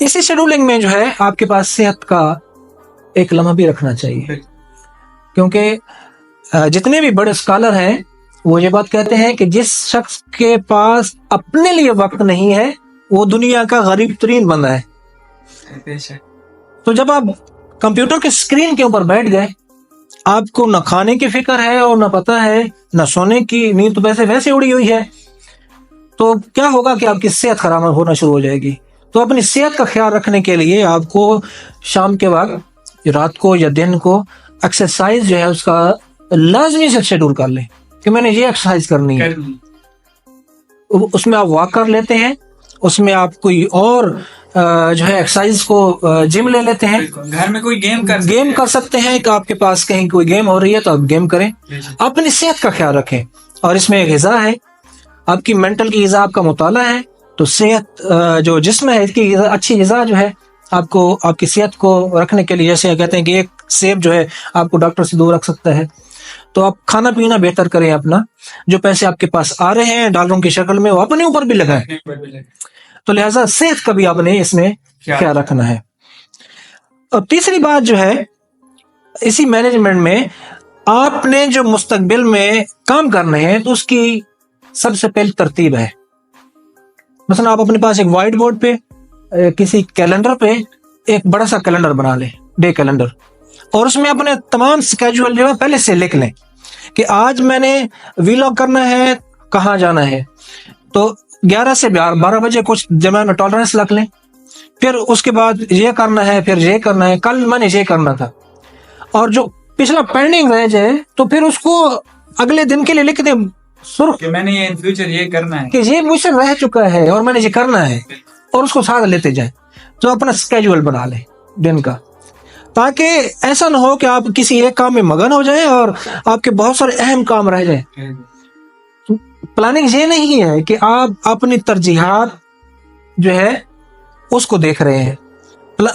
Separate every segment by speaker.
Speaker 1: اسی شیڈولنگ میں جو ہے آپ کے پاس صحت کا ایک لمحہ بھی رکھنا چاہیے، کیونکہ جتنے بھی بڑے اسکالر ہیں وہ یہ بات کہتے ہیں کہ جس شخص کے پاس اپنے لیے وقت نہیں ہے وہ دنیا کا غریب ترین بندہ ہے۔ تو جب آپ کمپیوٹر کے اسکرین کے اوپر بیٹھ گئے، آپ کو نہ کھانے کی فکر ہے اور نہ پتہ ہے، نہ سونے کی، نیند تو ویسے اڑی ہوئی ہے، تو کیا ہوگا کہ آپ کی صحت خراب ہونا شروع ہو جائے گی۔ تو اپنی صحت کا خیال رکھنے کے لیے آپ کو شام کے وقت، رات کو یا دن کو ایکسرسائز جو ہے اس کا لازمی سے شیڈول کر لیں کہ میں نے یہ ایکسرسائز کرنی ہے۔ اس میں آپ واک کر لیتے ہیں، اس میں آپ کوئی اور جو ہے ایکسرسائز کو جم لے لیتے ہیں،
Speaker 2: گھر میں کوئی
Speaker 1: گیم کر سکتے ہیں کہ آپ کے پاس کہیں کوئی گیم ہو رہی ہے تو آپ گیم کریں، اپنی صحت کا خیال رکھیں۔ اور اس میں غذا ہے، آپ کی مینٹل کی غذا آپ کا مطالعہ ہے، تو صحت جو جسم ہے اس کی اچھی غذا جو ہے آپ کو آپ کی صحت کو رکھنے کے لیے، جیسے کہتے ہیں کہ ایک سیب جو ہے آپ کو ڈاکٹر سے دور رکھ سکتا ہے، تو آپ کھانا پینا بہتر کریں، اپنا جو پیسے آپ کے پاس آ رہے ہیں ڈالروں کی شکل میں وہ اپنے اوپر بھی لگائیں، تو لہٰذا صحت کا بھی آپ نے اس میں خیال رکھنا ہے۔ اور تیسری بات جو ہے اسی مینجمنٹ میں، آپ نے جو مستقبل میں کام کرنے ہیں تو اس کی سب سے پہلی ترتیب ہے۔ مثلا آپ اپنے پاس ایک وائٹ بورڈ پہ کسی کیلنڈر پہ ایک بڑا سا کیلنڈر بنا لیں، ڈے کیلنڈر، اور اس میں اپنے تمام سکیجول جو ہے پہلے سے لکھ لیں کہ آج میں نے ویلاگ کرنا ہے، کہاں جانا ہے، تو 11 سے 12 بجے کچھ درمیان ٹالرنس رکھ لیں، پھر اس کے بعد یہ کرنا ہے، پھر یہ کرنا ہے، کل میں نے یہ کرنا تھا، اور جو پچھلا پینڈنگ رہ جائے تو پھر اس کو اگلے دن کے لیے لکھ دیں سرخ
Speaker 2: کہ میں نے یہ ان فیوچر یہ کرنا ہے،
Speaker 1: کہ یہ مجھ سے رہ چکا ہے اور میں نے یہ کرنا ہے، اور اس کو ساتھ لیتے جائیں، تو اپنا اسکیجول بنا لیں دن کا، تاکہ ایسا نہ ہو کہ آپ کسی ایک کام میں مگن ہو جائیں اور آپ کے بہت سارے اہم کام رہ جائیں۔ پلاننگ یہ نہیں ہے کہ آپ اپنی ترجیحات جو ہے اس کو دیکھ رہے ہیں،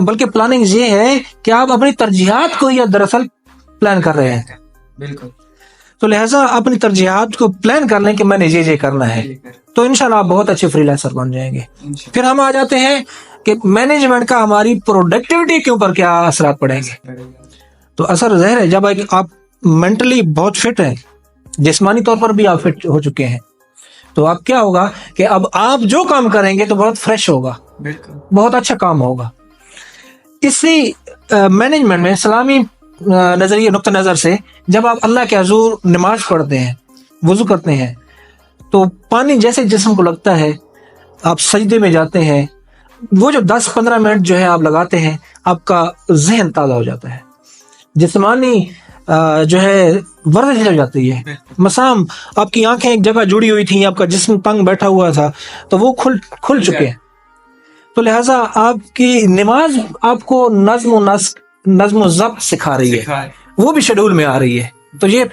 Speaker 1: بلکہ پلاننگ یہ ہے کہ آپ اپنی ترجیحات کو یا دراصل پلان کر رہے ہیں۔
Speaker 2: بالکل،
Speaker 1: تو لہٰذا اپنی ترجیحات کو پلان کر لیں کہ میں نے یہ کرنا ہے، تو انشاءاللہ آپ بہت اچھے فری لانسر بن جائیں گے۔ پھر ہم آ جاتے ہیں کہ مینجمنٹ کا ہماری پروڈکٹیوٹی کے اوپر کیا اثرات پڑیں گے۔ تو اثر ظاہر ہے، جب آپ مینٹلی بہت فٹ ہیں، جسمانی طور پر بھی آپ فٹ ہو چکے ہیں، تو آپ کیا ہوگا کہ اب آپ جو کام کریں گے تو بہت فریش ہوگا، بہت اچھا کام ہوگا۔ اسی مینجمنٹ میں اسلامی نظریے نقطہ نظر سے جب آپ اللہ کے حضور نماز پڑھتے ہیں، وضو کرتے ہیں، تو پانی جیسے جسم کو لگتا ہے، آپ سجدے میں جاتے ہیں، وہ جو 10-15 منٹ جو ہے آپ لگاتے ہیں، آپ کا ذہن تازہ ہو جاتا ہے، جسمانی جو ہے ورزش ہو جاتی ہے۔ مسام آپ کی آنکھیں ایک جگہ جڑی ہوئی تھیں، آپ کا جسم تنگ بیٹھا ہوا تھا، تو وہ کھل چکے ہیں۔ تو لہٰذا آپ کی نماز آپ کو نظم و ضبط سکھا رہی ہے، وہ بھی شیڈول میں آ رہی ہے۔ تو یہ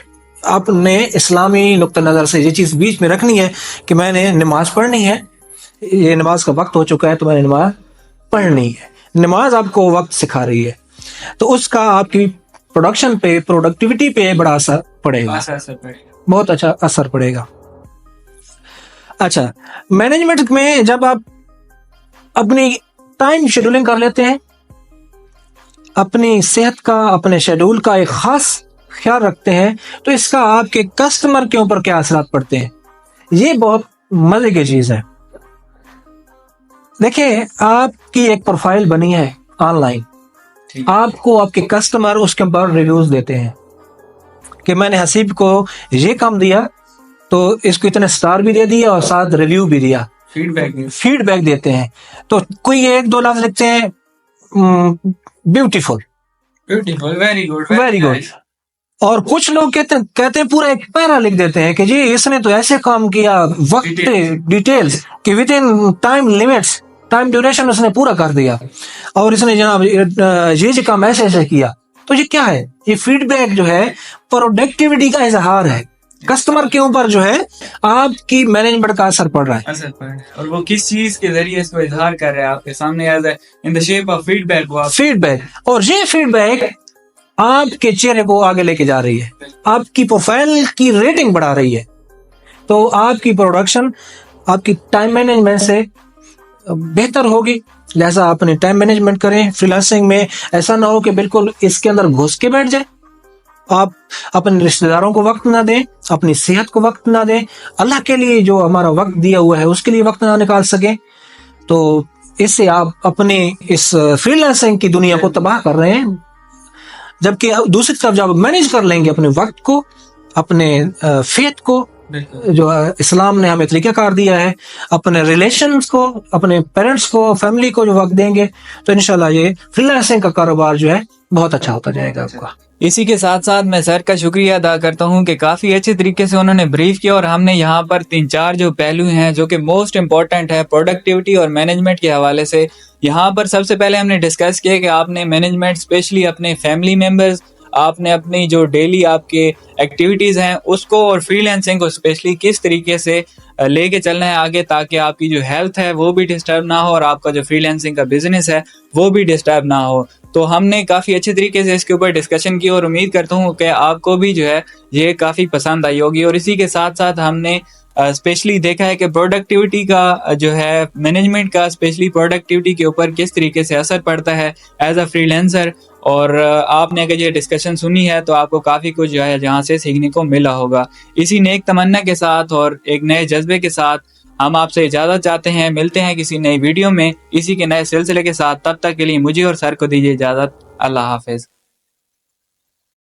Speaker 1: آپ نے اسلامی نقطہ نظر سے یہ چیز بیچ میں رکھنی ہے کہ میں نے نماز پڑھنی ہے، یہ نماز کا وقت ہو چکا ہے تو میں نے نماز پڑھنی ہے۔ نماز آپ کو وقت سکھا رہی ہے، تو اس کا آپ کی پروڈکشن پہ، پروڈکٹیوٹی پہ بڑا اثر پڑے گا، بہت اچھا اثر پڑے گا۔ اچھا، مینجمنٹ میں جب آپ اپنی ٹائم شیڈولنگ کر لیتے ہیں، اپنی صحت کا، اپنے شیڈول کا ایک خاص خیال رکھتے ہیں، تو اس کا آپ کے کسٹمر کے اوپر کیا اثرات پڑتے ہیں، یہ بہت مزے کی چیز ہے۔ دیکھیں، آپ کی ایک پروفائل بنی ہے آن لائن، آپ کو آپ کے کسٹمر اس کے اوپر ریویوز دیتے ہیں کہ میں نے حسیب کو یہ کام دیا تو اس کو اتنے سٹار بھی دے دیا اور ساتھ ریویو بھی دیا، فیڈ بیک دیتے ہیں۔ تو کوئی 1-2 لفظ لکھتے ہیں، بیوٹیفل، ویری گڈ، اور کچھ لوگ کہتے ہیں پورا ایک پیرا لکھ دیتے ہیں کہ جی اس نے تو ایسے کام کیا، وقت ڈیٹیلز کہ within time limits, time duration اس نے پورا کر دیا، اور اس نے جناب یہ کام ایسے کیا۔ تو یہ کیا ہے؟ یہ فیڈ بیک جو ہے پروڈکٹیوٹی کا اظہار ہے، کسٹمر کے اوپر جو ہے آپ کی مینجمنٹ کا اثر پڑ رہا ہے،
Speaker 2: اور وہ کس چیز کے ذریعے اس کو اظہار کر رہے ہیں آپ کے سامنے، as in the shape of feedback,
Speaker 1: اور یہ فیڈ بیک آپ کے چہرے کو آگے لے کے جا رہی ہے، آپ کی پروفائل کی ریٹنگ بڑھا رہی ہے۔ تو آپ کی پروڈکشن، آپ کی ٹائم مینجمنٹ سے بہتر ہوگی. لہٰذا اپنے ٹائم مینجمنٹ کریں. فری لانسنگ میں ایسا نہ ہو کہ بالکل اس کے اندر گھس کے بیٹھ جائیں. آپ اپنے رشتہ داروں کو وقت نہ دیں, اپنی صحت کو وقت نہ دیں, اللہ کے لیے جو ہمارا وقت دیا ہوا ہے اس کے لیے وقت نہ نکال سکیں, تو اس سے آپ اپنے اس فری لانسنگ کی دنیا کو تباہ کر رہے ہیں. جبکہ دوسری طرف جب مینج کر لیں گے اپنے وقت کو, اپنے فیتھ کو جو اسلام نے ہمیں طریقہ کار دیا ہے, اپنے ریلیشنز کو, اپنے پیرنٹس کو, فیملی کو جو وقت دیں گے, تو انشاءاللہ یہ فری لانسنگ کا کاروبار جو ہے بہت اچھا ہوتا جائے گا آپ کا.
Speaker 2: اسی کے ساتھ ساتھ میں سر کا شکریہ ادا کرتا ہوں کہ کافی اچھے طریقے سے انہوں نے بریف کیا, اور ہم نے یہاں پر 3-4 جو پہلو ہیں جو کہ موسٹ امپورٹنٹ ہے پروڈکٹیوٹی اور مینجمنٹ کے حوالے سے, یہاں پر سب سے پہلے ہم نے ڈسکس کیا کہ آپ نے مینجمنٹ اسپیشلی اپنے فیملی ممبرز, آپ نے اپنی جو ڈیلی آپ کے ایکٹیویٹیز ہیں اس کو اور فری لانسنگ کو اسپیشلی کس طریقے سے لے کے چلنا ہے آگے, تاکہ آپ کی جو ہیلتھ ہے وہ بھی ڈسٹرب نہ ہو اور آپ کا جو فری لانسنگ کا بزنس ہے وہ بھی ڈسٹرب نہ ہو. تو ہم نے کافی اچھے طریقے سے اس کے اوپر ڈسکشن کی, اور امید کرتا ہوں کہ آپ کو بھی جو ہے یہ کافی پسند آئی ہوگی. اور اسی کے ساتھ ساتھ ہم نے اسپیشلی دیکھا ہے کہ پروڈکٹیوٹی کا جو ہے مینجمنٹ کا اسپیشلی پروڈکٹیوٹی کے اوپر کس طریقے سے اثر پڑتا ہے ایز اے فری لانسر. اور آپ نے اگر یہ ڈسکشن سنی ہے تو آپ کو کافی کچھ جو ہے جہاں سے سیکھنے کو ملا ہوگا. اسی نیک تمنا کے ساتھ اور ایک نئے جذبے کے ساتھ ہم آپ سے اجازت چاہتے ہیں. ملتے ہیں کسی نئی ویڈیو میں اسی کے نئے سلسلے کے ساتھ. تب تک کے لیے مجھے اور سر کو دیجیے اجازت. اللہ حافظ.